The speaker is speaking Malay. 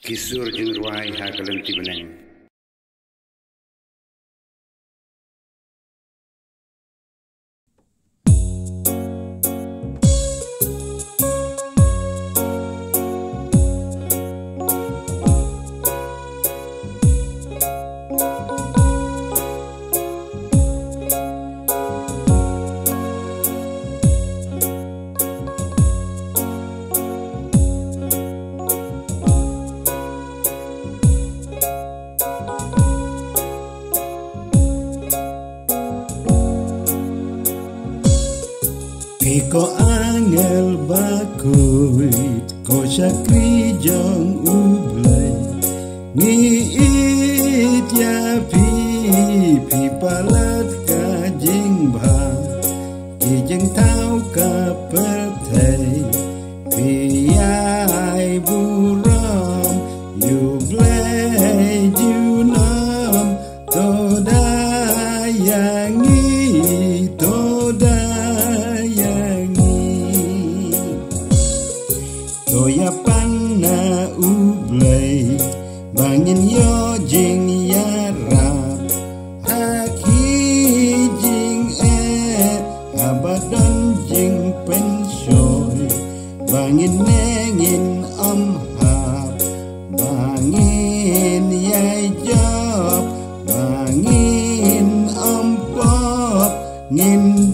Kisur jeung ruai hageleung ti beneng. Ko angel bakui ko syakri jong ublay ngiit ya pi palat ka jing ba ki jeng tau ka perthai pi ai buram you glay you nam to da yangi to da Toya panna ublay bangin yo jing yara haki jing abadan jing pensoy bangin nengin amhap bangin yai job bangin ampop ngin